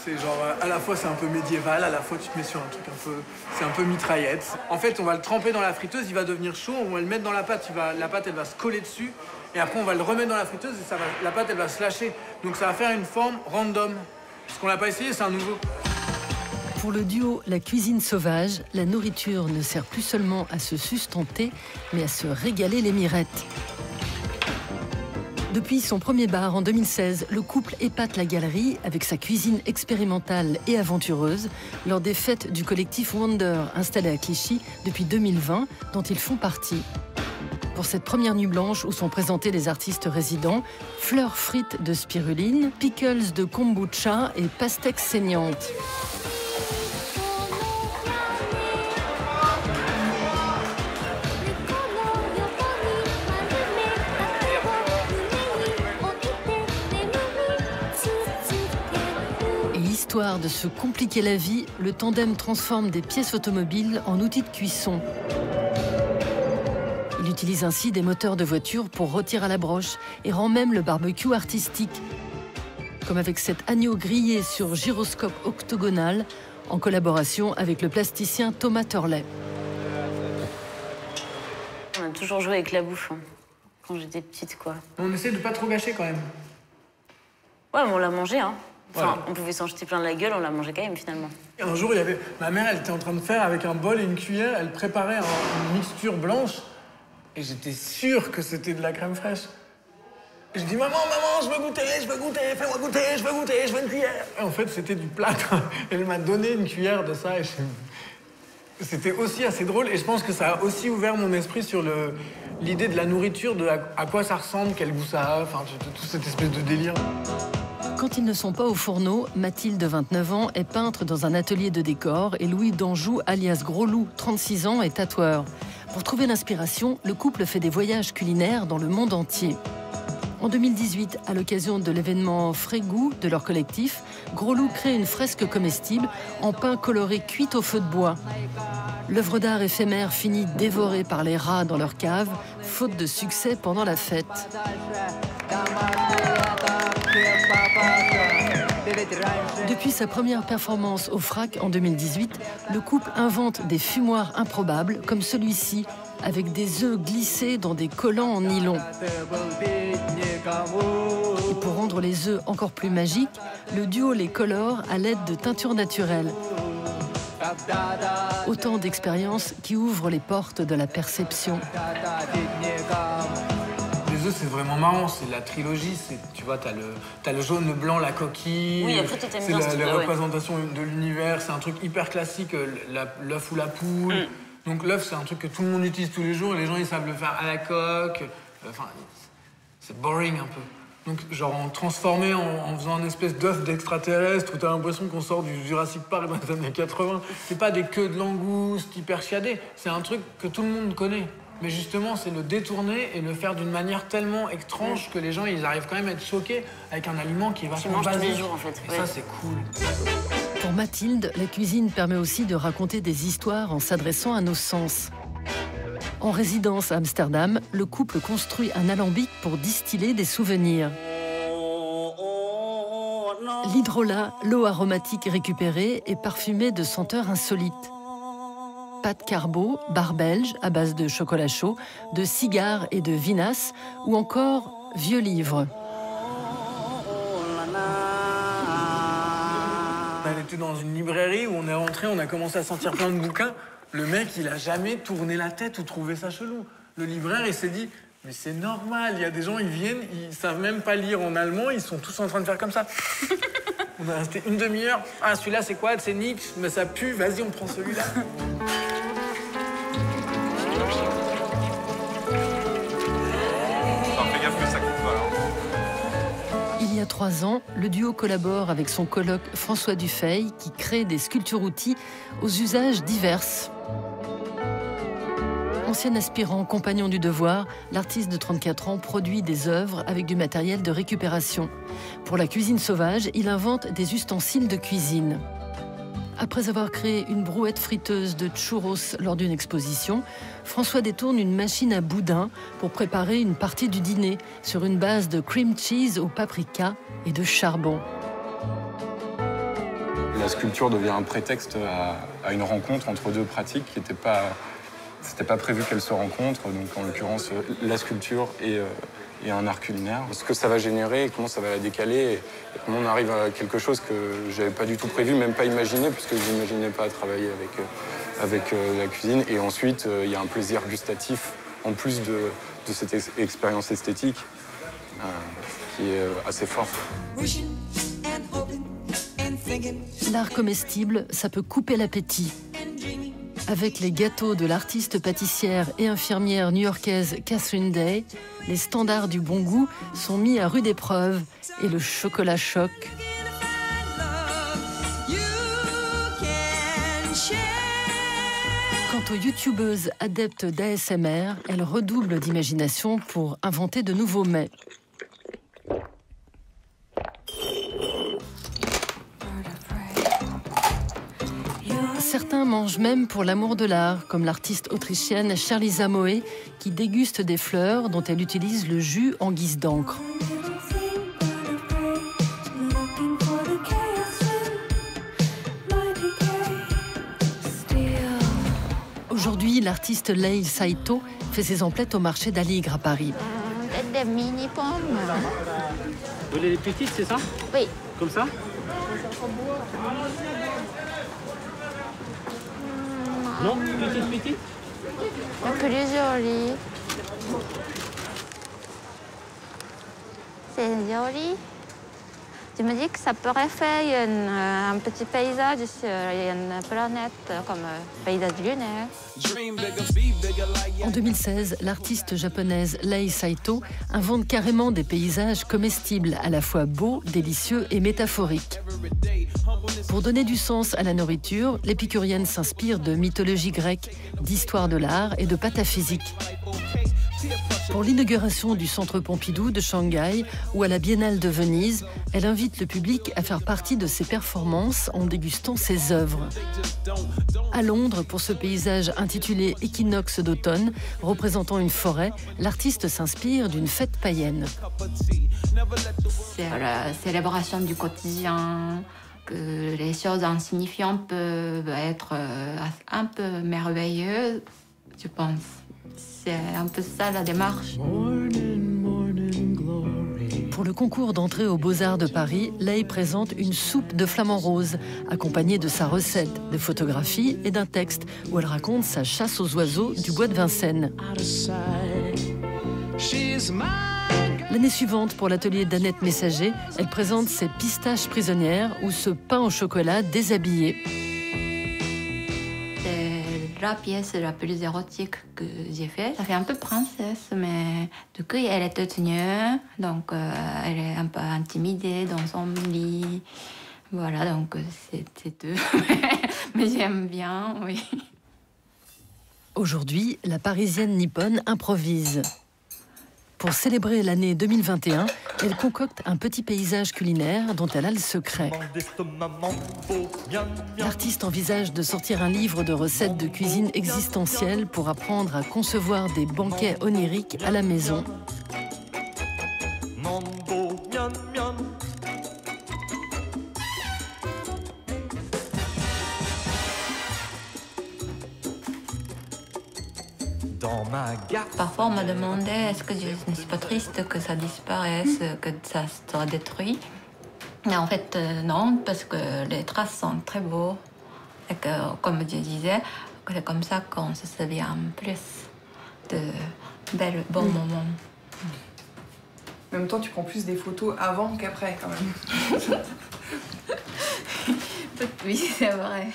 C'est genre, à la fois c'est un peu médiéval, à la fois tu te mets sur un truc un peu... C'est un peu mitraillette. En fait, on va le tremper dans la friteuse, il va devenir chaud, on va le mettre dans la pâte, la pâte elle va se coller dessus. Et après, on va le remettre dans la friteuse et la pâte elle va se lâcher. Donc ça va faire une forme random. Puisqu'on l'a pas essayé, c'est un nouveau. Pour le duo La Cuisine Sauvage, la nourriture ne sert plus seulement à se sustenter, mais à se régaler les mirettes. Depuis son premier bar en 2016, le couple épate la galerie avec sa cuisine expérimentale et aventureuse lors des fêtes du collectif Wonder installé à Clichy depuis 2020, dont ils font partie. Pour cette première nuit blanche où sont présentés les artistes résidents, fleurs frites de spiruline, pickles de kombucha et pastèques saignantes. Histoire de se compliquer la vie, le tandem transforme des pièces automobiles en outils de cuisson. Il utilise ainsi des moteurs de voiture pour rôtir à la broche et rend même le barbecue artistique. Comme avec cet agneau grillé sur gyroscope octogonal, en collaboration avec le plasticien Thomas Torlet. On a toujours joué avec la bouffe, hein, quand j'étais petite, quoi. On essaie de pas trop gâcher quand même. Ouais, mais on l'a mangé, hein. Enfin, voilà. On pouvait s'en jeter plein de la gueule, on l'a mangé quand même, finalement. Et un jour, il y avait... Ma mère, elle était en train de faire avec un bol et une cuillère, elle préparait une mixture blanche. Et j'étais sûr que c'était de la crème fraîche. Et je dis, maman, je veux goûter, fais-moi goûter, je veux une cuillère. Et en fait, c'était du plâtre. Elle m'a donné une cuillère de ça et c'était aussi assez drôle. Et je pense que ça a aussi ouvert mon esprit sur l'idée de la nourriture, de à quoi ça ressemble, quel goût ça a, enfin, toute cette espèce de délire. Quand ils ne sont pas au fourneau, Mathilde, 29 ans, est peintre dans un atelier de décor et Louis d'Anjou, alias Gros Loup, 36 ans, est tatoueur. Pour trouver l'inspiration, le couple fait des voyages culinaires dans le monde entier. En 2018, à l'occasion de l'événement Frégou de leur collectif, Gros Loup crée une fresque comestible en pain coloré cuit au feu de bois. L'œuvre d'art éphémère finit dévorée par les rats dans leur cave, faute de succès pendant la fête. Depuis sa première performance au FRAC en 2018, le couple invente des fumoirs improbables comme celui-ci, avec des œufs glissés dans des collants en nylon. Et pour rendre les œufs encore plus magiques, le duo les colore à l'aide de teintures naturelles. Autant d'expériences qui ouvrent les portes de la perception. Les œufs, c'est vraiment marrant, c'est la trilogie, tu vois, t'as le jaune, le blanc, la coquille. Oui, après, t'aimes bien c'est ce la truc-là, représentation de l'univers, c'est un truc hyper classique, l'œuf ou la poule. Donc l'œuf, c'est un truc que tout le monde utilise tous les jours, et les gens, ils savent le faire à la coque. Enfin, c'est boring un peu. Donc, genre, en transformé en faisant une espèce d'œuf d'extraterrestre où t'as l'impression qu'on sort du Jurassic Park dans les années 80. C'est pas des queues de langoustes hyper chiadées, c'est un truc que tout le monde connaît. Mais justement, c'est le détourner et le faire d'une manière tellement étrange que les gens, ils arrivent quand même à être choqués avec un aliment qui est vachement basique. Tous les jours, en fait. Et ça, c'est cool. Pour Mathilde, la cuisine permet aussi de raconter des histoires en s'adressant à nos sens. En résidence à Amsterdam, le couple construit un alambic pour distiller des souvenirs. L'hydrolat, l'eau aromatique récupérée, est parfumée de senteurs insolites. Pâte carbo, bar belge à base de chocolat chaud, de cigares et de vinasse, ou encore vieux livres. On était dans une librairie où on est rentré, on a commencé à sentir plein de bouquins. Le mec, il a jamais tourné la tête ou trouvé ça chelou. Le libraire, il s'est dit, mais c'est normal, il y a des gens, ils viennent, ils savent même pas lire en allemand, ils sont tous en train de faire comme ça. On a resté une demi-heure. Ah, celui-là, c'est quoi? C'est Nietzsche, mais ça pue, vas-y, on prend celui-là. Il y a 3 ans, le duo collabore avec son coloc François Dufeil qui crée des sculptures-outils aux usages divers. Ancien aspirant compagnon du devoir, l'artiste de 34 ans produit des œuvres avec du matériel de récupération. Pour la cuisine sauvage, il invente des ustensiles de cuisine. Après avoir créé une brouette friteuse de churros lors d'une exposition, François détourne une machine à boudin pour préparer une partie du dîner sur une base de cream cheese au paprika et de charbon. La sculpture devient un prétexte à une rencontre entre deux pratiques qui n'étaient pas... C'était pas prévu qu'elles se rencontrent, donc en l'occurrence la sculpture et un art culinaire. Ce que ça va générer, comment ça va la décaler, et comment on arrive à quelque chose que j'avais pas du tout prévu, même pas imaginé, puisque je n'imaginais pas travailler avec la cuisine. Et ensuite, il y a un plaisir gustatif, en plus de cette expérience esthétique, qui est assez fort. L'art comestible, ça peut couper l'appétit. Avec les gâteaux de l'artiste pâtissière et infirmière new-yorkaise Catherine Day, les standards du bon goût sont mis à rude épreuve et le chocolat choc. Quant aux youtubeuses adeptes d'ASMR, elles redoublent d'imagination pour inventer de nouveaux mets. Certains mangent même pour l'amour de l'art, comme l'artiste autrichienne Charlie Zamoe, qui déguste des fleurs dont elle utilise le jus en guise d'encre. Aujourd'hui, l'artiste Lei Saito fait ses emplettes au marché d'Aligre à Paris. Des mini pommes. Vous voulez les petites, c'est ça? Oui. Comme ça? Non, petite. Plus joli. C'est joli. Je me dis que ça pourrait faire un petit paysage sur une planète comme paysage lunaire. En 2016, l'artiste japonaise Lei Saito invente carrément des paysages comestibles, à la fois beaux, délicieux et métaphoriques. Pour donner du sens à la nourriture, l'épicurienne s'inspire de mythologie grecque, d'histoire de l'art et de pataphysique. Pour l'inauguration du Centre Pompidou de Shanghai ou à la Biennale de Venise, elle invite le public à faire partie de ses performances en dégustant ses œuvres. À Londres, pour ce paysage intitulé Équinoxe d'automne, représentant une forêt, l'artiste s'inspire d'une fête païenne. C'est la célébration du quotidien, que les choses insignifiantes peuvent être un peu merveilleuses, je pense. C'est un peu ça la démarche. Pour le concours d'entrée aux Beaux-Arts de Paris, Lei présente une soupe de flamant rose, accompagnée de sa recette, de photographies et d'un texte où elle raconte sa chasse aux oiseaux du bois de Vincennes. L'année suivante, pour l'atelier d'Annette Messager, elle présente ses pistaches prisonnières ou ce pain au chocolat déshabillé. La pièce la plus érotique que j'ai faite. Ça fait un peu princesse, mais du coup, elle est toute nue, donc elle est un peu intimidée dans son lit. Voilà, donc c'est tout. Mais j'aime bien, oui. Aujourd'hui, la Parisienne nippone improvise. Pour célébrer l'année 2021, elle concocte un petit paysage culinaire dont elle a le secret. L'artiste envisage de sortir un livre de recettes de cuisine existentielle pour apprendre à concevoir des banquets oniriques à la maison. Parfois, on m'a demandé est-ce que je ne suis pas triste que ça disparaisse, que ça soit détruit. Mais en fait, non, parce que les traces sont très beaux. Et que, comme je disais, c'est comme ça qu'on se souvient plus de bons moments. En même temps, tu prends plus des photos avant qu'après, quand même. Oui, c'est vrai.